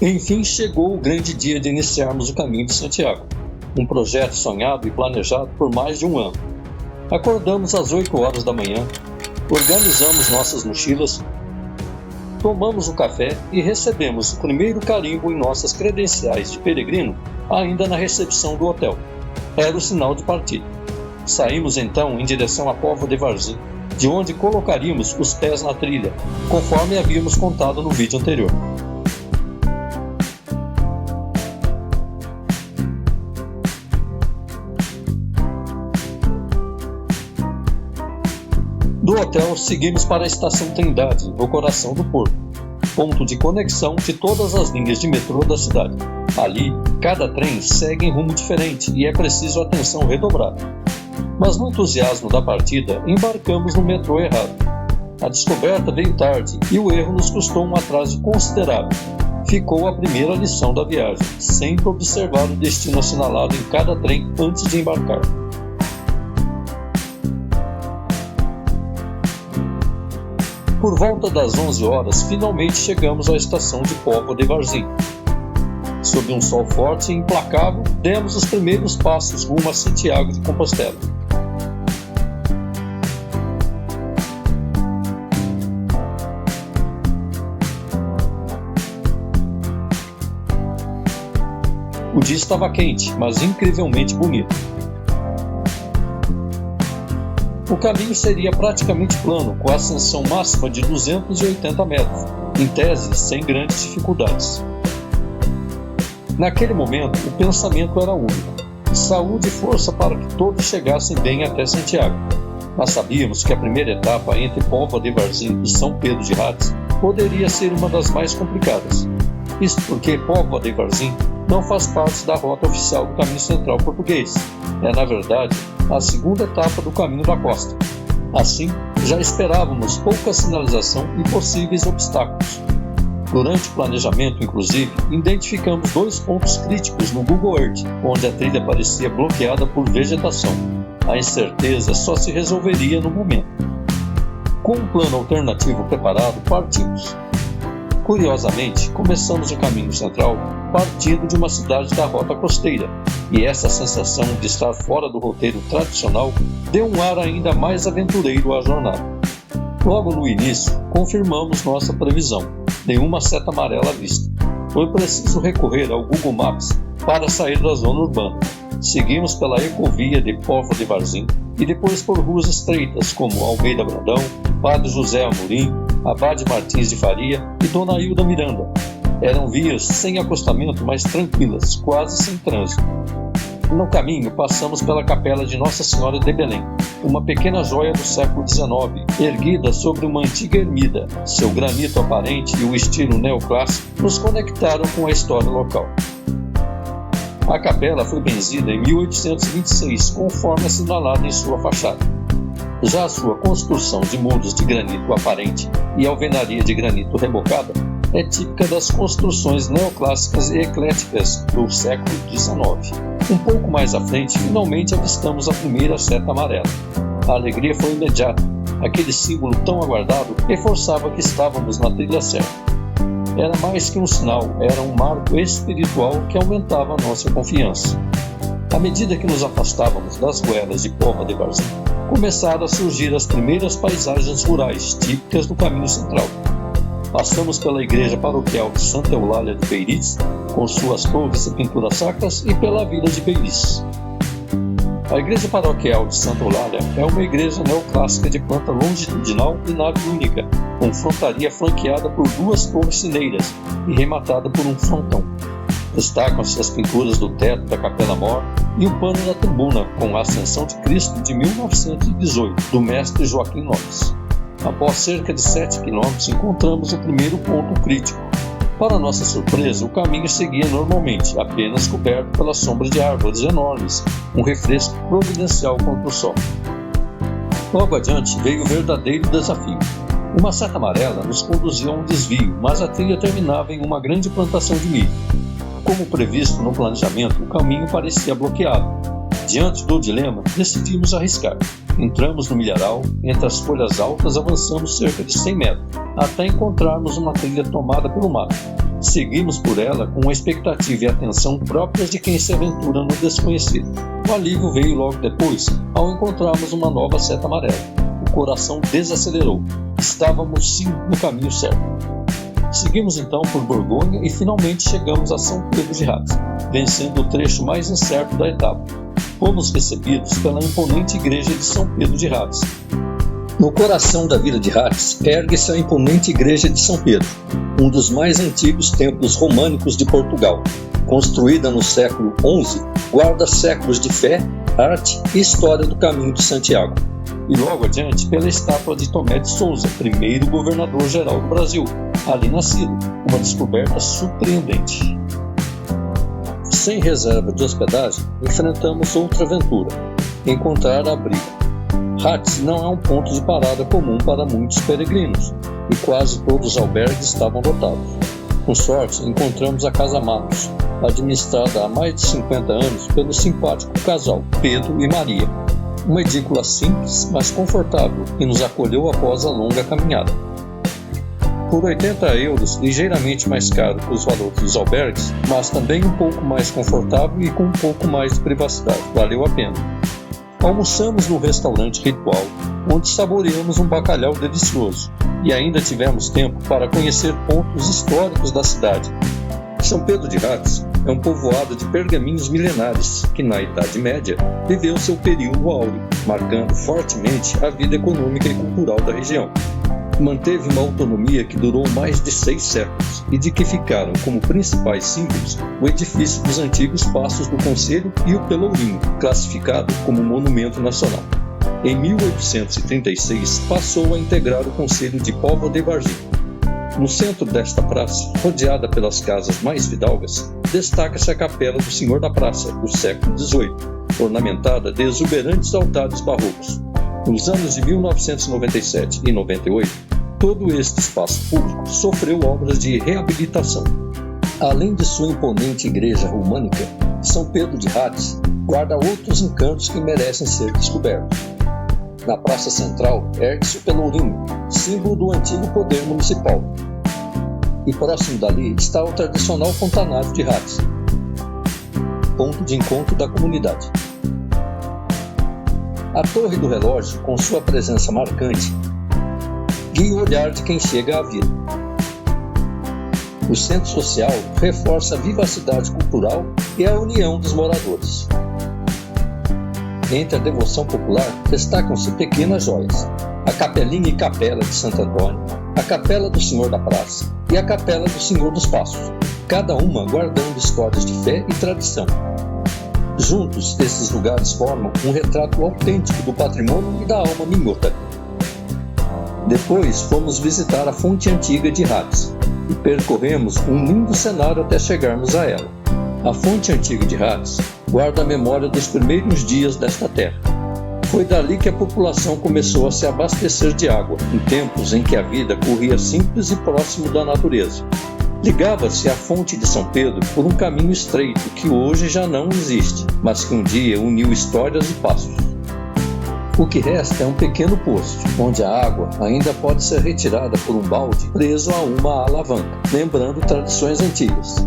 Enfim chegou o grande dia de iniciarmos o caminho de Santiago, um projeto sonhado e planejado por mais de um ano. Acordamos às 8 horas da manhã, organizamos nossas mochilas, tomamos o café e recebemos o primeiro carimbo em nossas credenciais de peregrino ainda na recepção do hotel. Era o sinal de partida. Saímos então em direção à Póvoa de Varzim, de onde colocaríamos os pés na trilha, conforme havíamos contado no vídeo anterior. Do hotel, seguimos para a Estação Trindade, no coração do porto, ponto de conexão de todas as linhas de metrô da cidade. Ali, cada trem segue em rumo diferente e é preciso atenção redobrada. Mas no entusiasmo da partida, embarcamos no metrô errado. A descoberta veio tarde e o erro nos custou um atraso considerável. Ficou a primeira lição da viagem, sempre observar o destino assinalado em cada trem antes de embarcar. Por volta das 11 horas, finalmente chegamos à estação de Póvoa de Varzim. Sob um sol forte e implacável, demos os primeiros passos rumo a Santiago de Compostela. O dia estava quente, mas incrivelmente bonito. O caminho seria praticamente plano, com a ascensão máxima de 280 metros, em tese sem grandes dificuldades. Naquele momento, o pensamento era único: saúde e força para que todos chegassem bem até Santiago. Mas sabíamos que a primeira etapa entre Póvoa de Varzim e São Pedro de Rates poderia ser uma das mais complicadas. Isto porque Póvoa de Varzim não faz parte da rota oficial do Caminho Central Português. É, na verdade, a segunda etapa do Caminho da Costa. Assim, já esperávamos pouca sinalização e possíveis obstáculos. Durante o planejamento, inclusive, identificamos 2 pontos críticos no Google Earth, onde a trilha parecia bloqueada por vegetação. A incerteza só se resolveria no momento. Com um plano alternativo preparado, partimos. Curiosamente, começamos o caminho central partindo de uma cidade da rota costeira, e essa sensação de estar fora do roteiro tradicional deu um ar ainda mais aventureiro à jornada. Logo no início, confirmamos nossa previsão: nenhuma seta amarela à vista. Foi preciso recorrer ao Google Maps para sair da zona urbana. Seguimos pela ecovia de Póvoa de Varzim e depois por ruas estreitas como Almeida Brandão, Padre José Amorim, Abade Martins de Faria e Dona Hilda Miranda. Eram vias sem acostamento, mas tranquilas, quase sem trânsito. No caminho, passamos pela Capela de Nossa Senhora de Belém, uma pequena joia do século XIX, erguida sobre uma antiga ermida. Seu granito aparente e o estilo neoclássico nos conectaram com a história local. A capela foi benzida em 1826, conforme assinalado em sua fachada. Já a sua construção de muros de granito aparente e alvenaria de granito rebocada é típica das construções neoclássicas e ecléticas do século XIX. Um pouco mais à frente, finalmente avistamos a primeira seta amarela. A alegria foi imediata. Aquele símbolo tão aguardado reforçava que estávamos na trilha certa. Era mais que um sinal, era um marco espiritual que aumentava a nossa confiança. À medida que nos afastávamos das goelas de Póvoa de Varzim, começaram a surgir as primeiras paisagens rurais típicas do Caminho Central. Passamos pela igreja paroquial de Santa Eulália de Beiriz, com suas torres e pinturas sacras, e pela vila de Beiriz. A igreja paroquial de Santa Eulália é uma igreja neoclássica de planta longitudinal e nave única, com frontaria flanqueada por 2 torres sineiras e rematada por um frontão. Destacam-se as pinturas do teto da Capela-Mor e o pano da tribuna, com a Ascensão de Cristo de 1918, do mestre Joaquim Lopes. Após cerca de 7 quilômetros, encontramos o primeiro ponto crítico. Para nossa surpresa, o caminho seguia normalmente, apenas coberto pela sombra de árvores enormes, um refresco providencial contra o sol. Logo adiante veio o verdadeiro desafio. Uma seta amarela nos conduzia a um desvio, mas a trilha terminava em uma grande plantação de milho. Como previsto no planejamento, o caminho parecia bloqueado. Diante do dilema, decidimos arriscar. Entramos no milharal, entre as folhas altas avançamos cerca de 100 metros, até encontrarmos uma trilha tomada pelo mato. Seguimos por ela com a expectativa e atenção próprias de quem se aventura no desconhecido. O alívio veio logo depois, ao encontrarmos uma nova seta amarela. O coração desacelerou. Estávamos sim no caminho certo. Seguimos então por Borgonha e finalmente chegamos a São Pedro de Rates, vencendo o trecho mais incerto da etapa. Fomos recebidos pela imponente igreja de São Pedro de Rates. No coração da vila de Rates ergue-se a imponente igreja de São Pedro, um dos mais antigos templos românicos de Portugal. Construída no século XI, guarda séculos de fé, arte e história do caminho de Santiago. E logo adiante pela estátua de Tomé de Souza, primeiro governador-geral do Brasil, ali nascido, uma descoberta surpreendente. Sem reserva de hospedagem, enfrentamos outra aventura: encontrar abrigo. Rates não é um ponto de parada comum para muitos peregrinos, e quase todos os albergues estavam lotados. Com sorte, encontramos a Casa Matos, administrada há mais de 50 anos pelo simpático casal Pedro e Maria. Uma edícula simples, mas confortável, que nos acolheu após a longa caminhada. Por 80 €, ligeiramente mais caro que os valores dos albergues, mas também um pouco mais confortável e com um pouco mais de privacidade. Valeu a pena. Almoçamos no restaurante Ritual, onde saboreamos um bacalhau delicioso, e ainda tivemos tempo para conhecer pontos históricos da cidade. São Pedro de Rates é um povoado de pergaminhos milenares que, na Idade Média, viveu seu período áureo, marcando fortemente a vida econômica e cultural da região. Manteve uma autonomia que durou mais de 6 séculos e de que ficaram como principais símbolos o edifício dos antigos Passos do Conselho e o Pelourinho, classificado como monumento nacional. Em 1836 passou a integrar o Conselho de Póvoa de Varzim. No centro desta praça, rodeada pelas casas mais fidalgas, destaca-se a Capela do Senhor da Praça, do século XVIII, ornamentada de exuberantes altares barrocos. Nos anos de 1997 e 98, todo este espaço público sofreu obras de reabilitação. Além de sua imponente igreja românica, São Pedro de Rates guarda outros encantos que merecem ser descobertos. Na praça central ergue-se o Pelourinho, símbolo do antigo poder municipal. E próximo dali está o tradicional Fontanário de Rates, ponto de encontro da comunidade. A Torre do Relógio, com sua presença marcante, guia o olhar de quem chega à vila. O centro social reforça a vivacidade cultural e a união dos moradores. Entre a devoção popular destacam-se pequenas joias: a Capelinha e Capela de Santo Antônio, a Capela do Senhor da Praça e a Capela do Senhor dos Passos, cada uma guardando histórias de fé e tradição. Juntos, esses lugares formam um retrato autêntico do patrimônio e da alma minhota. Depois fomos visitar a Fonte Antiga de Rates e percorremos um lindo cenário até chegarmos a ela. A Fonte Antiga de Rates guarda a memória dos primeiros dias desta terra. Foi dali que a população começou a se abastecer de água, em tempos em que a vida corria simples e próximo da natureza. Ligava-se à fonte de São Pedro por um caminho estreito que hoje já não existe, mas que um dia uniu histórias e passos. O que resta é um pequeno poço, onde a água ainda pode ser retirada por um balde preso a uma alavanca, lembrando tradições antigas.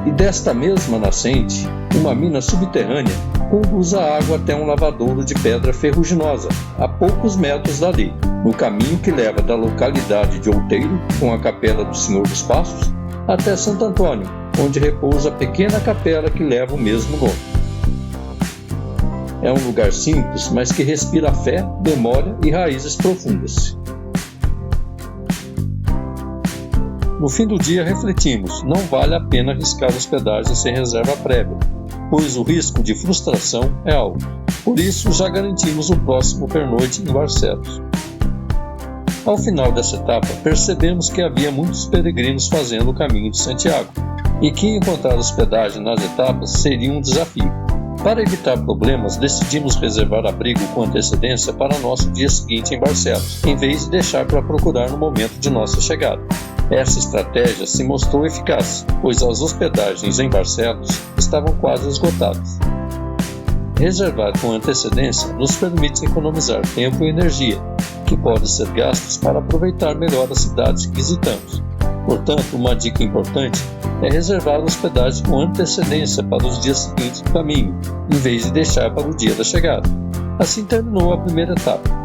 E desta mesma nascente, uma mina subterrânea conduz a água até um lavadouro de pedra ferruginosa, a poucos metros dali, no caminho que leva da localidade de Outeiro, com a Capela do Senhor dos Passos, até Santo Antônio, onde repousa a pequena capela que leva o mesmo nome. É um lugar simples, mas que respira fé, memória e raízes profundas. No fim do dia refletimos, não vale a pena arriscar hospedagem sem reserva prévia, pois o risco de frustração é alto. Por isso já garantimos o próximo pernoite em Barcelos. Ao final dessa etapa, percebemos que havia muitos peregrinos fazendo o caminho de Santiago, e que encontrar hospedagem nas etapas seria um desafio. Para evitar problemas, decidimos reservar abrigo com antecedência para nosso dia seguinte em Barcelos, em vez de deixar para procurar no momento de nossa chegada. Essa estratégia se mostrou eficaz, pois as hospedagens em Barcelos estavam quase esgotadas. Reservar com antecedência nos permite economizar tempo e energia, que podem ser gastos para aproveitar melhor as cidades que visitamos. Portanto, uma dica importante é reservar a hospedagem com antecedência para os dias seguintes do caminho, em vez de deixar para o dia da chegada. Assim terminou a primeira etapa.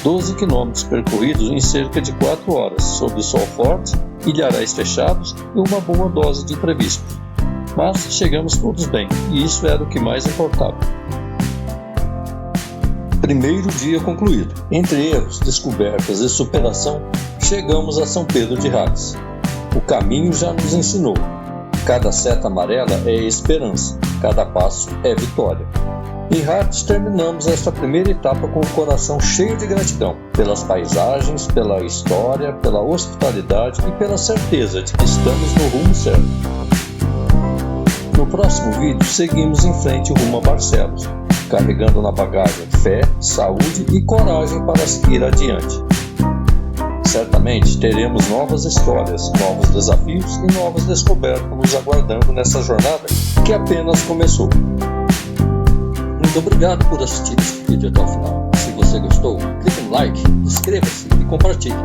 Doze quilômetros percorridos em cerca de 4 horas, sob sol forte, ilharais fechados e uma boa dose de imprevistos. Mas chegamos todos bem, e isso era o que mais importava. Primeiro dia concluído. Entre erros, descobertas e superação, chegamos a São Pedro de Rates. O caminho já nos ensinou. Cada seta amarela é esperança, cada passo é vitória. Em Rates terminamos esta primeira etapa com o coração cheio de gratidão pelas paisagens, pela história, pela hospitalidade e pela certeza de que estamos no rumo certo. No próximo vídeo seguimos em frente rumo a Barcelos, carregando na bagagem fé, saúde e coragem para seguir adiante. Certamente teremos novas histórias, novos desafios e novas descobertas nos aguardando nessa jornada que apenas começou. Muito obrigado por assistir esse vídeo até o final. Se você gostou, clique no like, inscreva-se e compartilhe.